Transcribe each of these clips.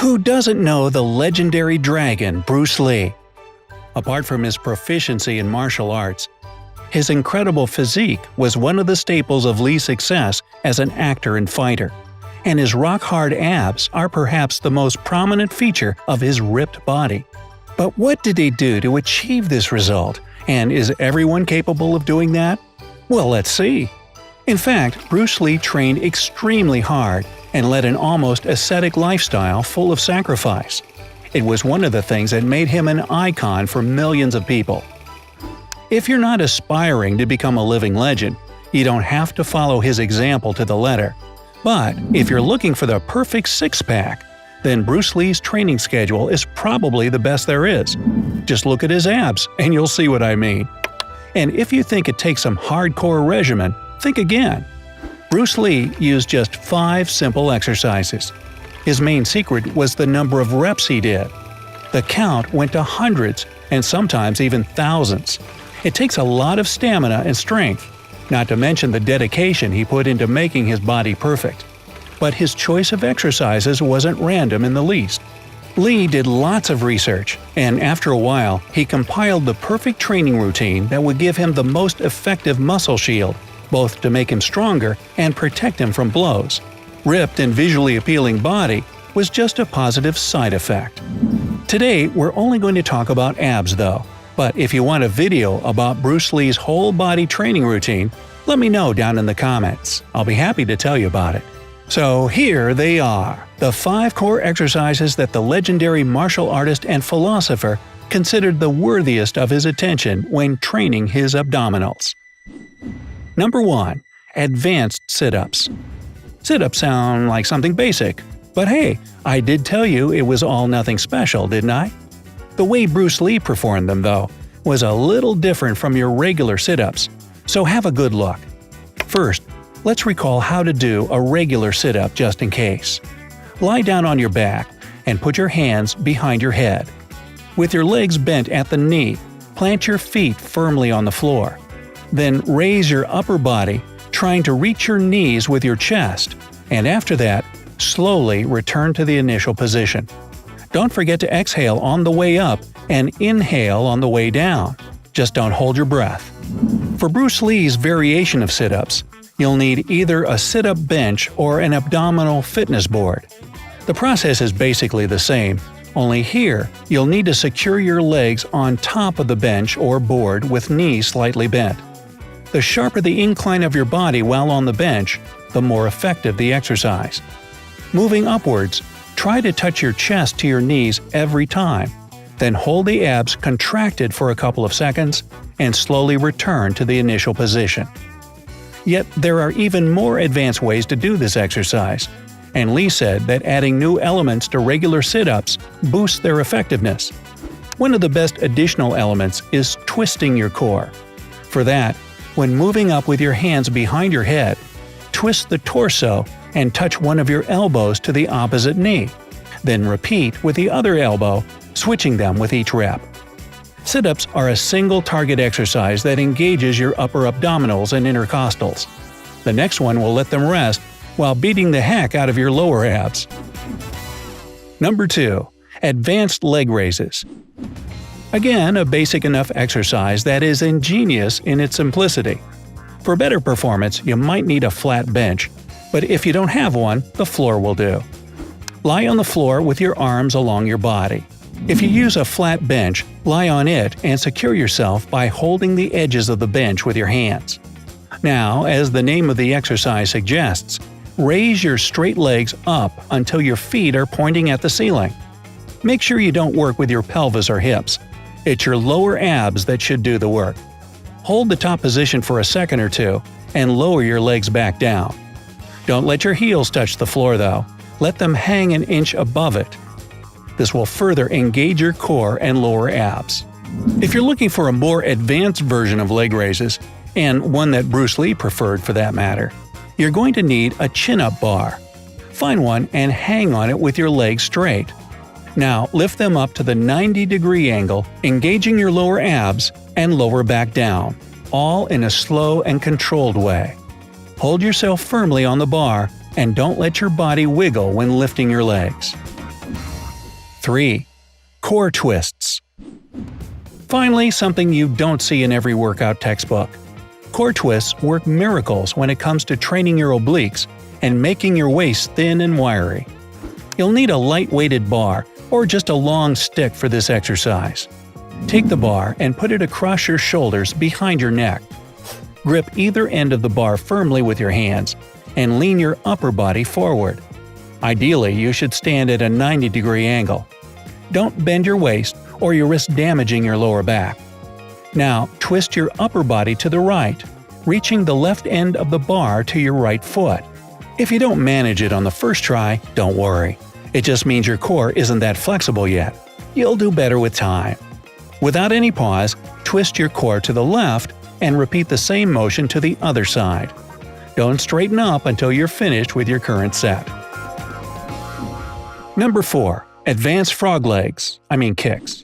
Who doesn't know the legendary dragon Bruce Lee? Apart from his proficiency in martial arts, his incredible physique was one of the staples of Lee's success as an actor and fighter, and his rock-hard abs are perhaps the most prominent feature of his ripped body. But what did he do to achieve this result, and is everyone capable of doing that? Well, let's see. In fact, Bruce Lee trained extremely hard and led an almost ascetic lifestyle full of sacrifice. It was one of the things that made him an icon for millions of people. If you're not aspiring to become a living legend, you don't have to follow his example to the letter. But if you're looking for the perfect six-pack, then Bruce Lee's training schedule is probably the best there is. Just look at his abs and you'll see what I mean. And if you think it takes some hardcore regimen, think again. Bruce Lee used just 5 simple exercises. His main secret was the number of reps he did. The count went to hundreds and sometimes even thousands. It takes a lot of stamina and strength, not to mention the dedication he put into making his body perfect. But his choice of exercises wasn't random in the least. Lee did lots of research, and after a while, he compiled the perfect training routine that would give him the most effective muscle shield, both to make him stronger and protect him from blows. Ripped and visually appealing body was just a positive side effect. Today, we're only going to talk about abs though, but if you want a video about Bruce Lee's whole body training routine, let me know down in the comments. I'll be happy to tell you about it. So here they are, the 5 core exercises that the legendary martial artist and philosopher considered the worthiest of his attention when training his abdominals. Number 1. Advanced sit-ups. Sit-ups sound like something basic, but hey, I did tell you it was all nothing special, didn't I? The way Bruce Lee performed them, though, was a little different from your regular sit-ups, so have a good look. First, let's recall how to do a regular sit-up just in case. Lie down on your back and put your hands behind your head. With your legs bent at the knee, plant your feet firmly on the floor. Then raise your upper body, trying to reach your knees with your chest, and after that, slowly return to the initial position. Don't forget to exhale on the way up and inhale on the way down. Just don't hold your breath. For Bruce Lee's variation of sit-ups, you'll need either a sit-up bench or an abdominal fitness board. The process is basically the same, only here you'll need to secure your legs on top of the bench or board with knees slightly bent. The sharper the incline of your body while on the bench, the more effective the exercise. Moving upwards, try to touch your chest to your knees every time. Then hold the abs contracted for a couple of seconds and slowly return to the initial position. Yet there are even more advanced ways to do this exercise, and Lee said that adding new elements to regular sit-ups boosts their effectiveness. One of the best additional elements is twisting your core. For that, when moving up with your hands behind your head, twist the torso and touch one of your elbows to the opposite knee. Then repeat with the other elbow, switching them with each rep. Sit-ups are a single-target exercise that engages your upper abdominals and intercostals. The next one will let them rest while beating the heck out of your lower abs. Number 2. Advanced leg raises. Again, a basic enough exercise that is ingenious in its simplicity. For better performance, you might need a flat bench, but if you don't have one, the floor will do. Lie on the floor with your arms along your body. If you use a flat bench, lie on it and secure yourself by holding the edges of the bench with your hands. Now, as the name of the exercise suggests, raise your straight legs up until your feet are pointing at the ceiling. Make sure you don't work with your pelvis or hips. It's your lower abs that should do the work. Hold the top position for a second or two and lower your legs back down. Don't let your heels touch the floor though. Let them hang an inch above it. This will further engage your core and lower abs. If you're looking for a more advanced version of leg raises, and one that Bruce Lee preferred for that matter, you're going to need a chin-up bar. Find one and hang on it with your legs straight. Now lift them up to the 90-degree angle, engaging your lower abs and lower back down, all in a slow and controlled way. Hold yourself firmly on the bar and don't let your body wiggle when lifting your legs. 3. Core twists. Finally, something you don't see in every workout textbook. Core twists work miracles when it comes to training your obliques and making your waist thin and wiry. You'll need a light-weighted bar or just a long stick for this exercise. Take the bar and put it across your shoulders behind your neck. Grip either end of the bar firmly with your hands and lean your upper body forward. Ideally, you should stand at a 90-degree angle. Don't bend your waist or you risk damaging your lower back. Now, twist your upper body to the right, reaching the left end of the bar to your right foot. If you don't manage it on the first try, don't worry. It just means your core isn't that flexible yet. You'll do better with time. Without any pause, twist your core to the left and repeat the same motion to the other side. Don't straighten up until you're finished with your current set. Number 4. Advanced frog legs, kicks.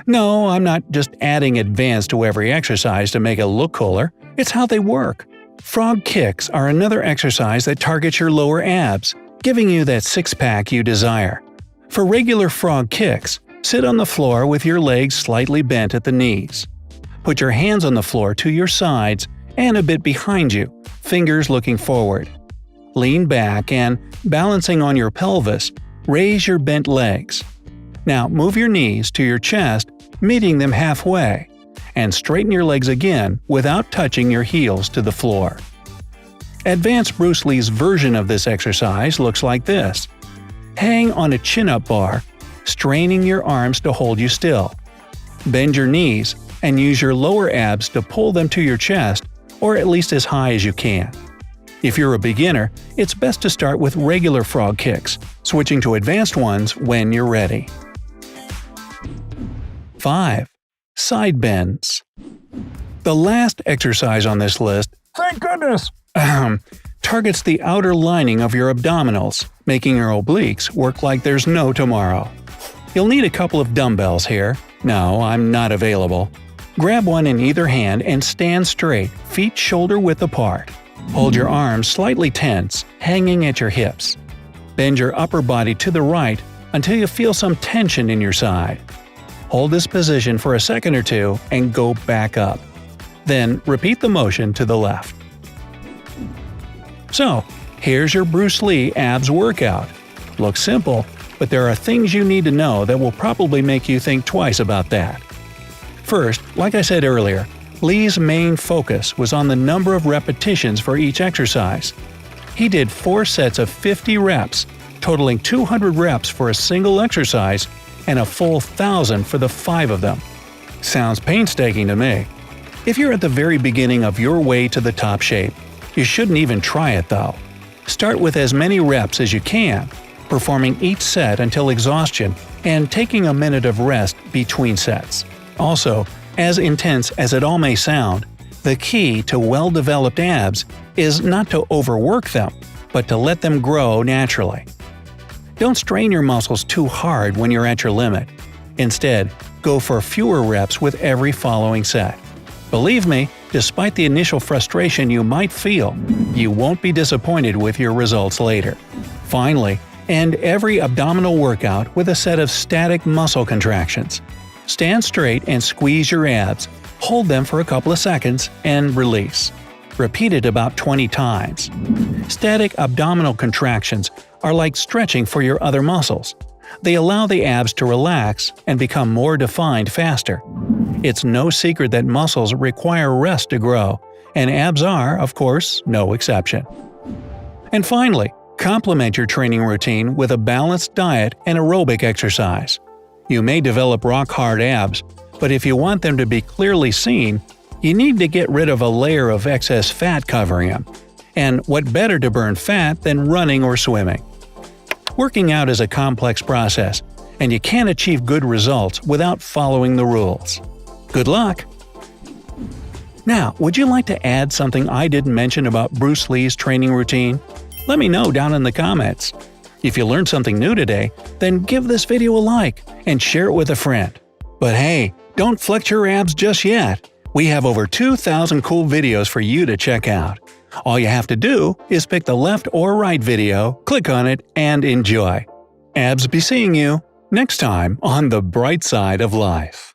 No, I'm not just adding advanced to every exercise to make it look cooler. It's how they work. Frog kicks are another exercise that targets your lower abs, giving you that six-pack you desire. For regular frog kicks, sit on the floor with your legs slightly bent at the knees. Put your hands on the floor to your sides and a bit behind you, fingers looking forward. Lean back and, balancing on your pelvis, raise your bent legs. Now move your knees to your chest, meeting them halfway, and straighten your legs again without touching your heels to the floor. Advanced Bruce Lee's version of this exercise looks like this. Hang on a chin-up bar, straining your arms to hold you still. Bend your knees and use your lower abs to pull them to your chest, or at least as high as you can. If you're a beginner, it's best to start with regular frog kicks, switching to advanced ones when you're ready. 5. Side bends. The last exercise on this list, thank goodness, targets the outer lining of your abdominals, making your obliques work like there's no tomorrow. You'll need a couple of dumbbells here. No, I'm not available. Grab one in either hand and stand straight, feet shoulder-width apart. Hold your arms slightly tense, hanging at your hips. Bend your upper body to the right until you feel some tension in your side. Hold this position for a second or two and go back up. Then repeat the motion to the left. So, here's your Bruce Lee abs workout. Looks simple, but there are things you need to know that will probably make you think twice about that. First, like I said earlier, Lee's main focus was on the number of repetitions for each exercise. He did 4 sets of 50 reps, totaling 200 reps for a single exercise and a full 1,000 for the 5 of them. Sounds painstaking to me. If you're at the very beginning of your way to the top shape, you shouldn't even try it though. Start with as many reps as you can, performing each set until exhaustion and taking a minute of rest between sets. Also, as intense as it all may sound, the key to well-developed abs is not to overwork them, but to let them grow naturally. Don't strain your muscles too hard when you're at your limit. Instead, go for fewer reps with every following set. Believe me, despite the initial frustration you might feel, you won't be disappointed with your results later. Finally, end every abdominal workout with a set of static muscle contractions. Stand straight and squeeze your abs, hold them for a couple of seconds, and release. Repeat it about 20 times. Static abdominal contractions are like stretching for your other muscles. They allow the abs to relax and become more defined faster. It's no secret that muscles require rest to grow, and abs are, of course, no exception. And finally, complement your training routine with a balanced diet and aerobic exercise. You may develop rock-hard abs, but if you want them to be clearly seen, you need to get rid of a layer of excess fat covering them. And what better to burn fat than running or swimming? Working out is a complex process, and you can't achieve good results without following the rules. Good luck! Now, would you like to add something I didn't mention about Bruce Lee's training routine? Let me know down in the comments. If you learned something new today, then give this video a like and share it with a friend. But hey, don't flex your abs just yet. We have over 2,000 cool videos for you to check out. All you have to do is pick the left or right video, click on it, and enjoy. Abs be seeing you! Next time on The Bright Side of Life.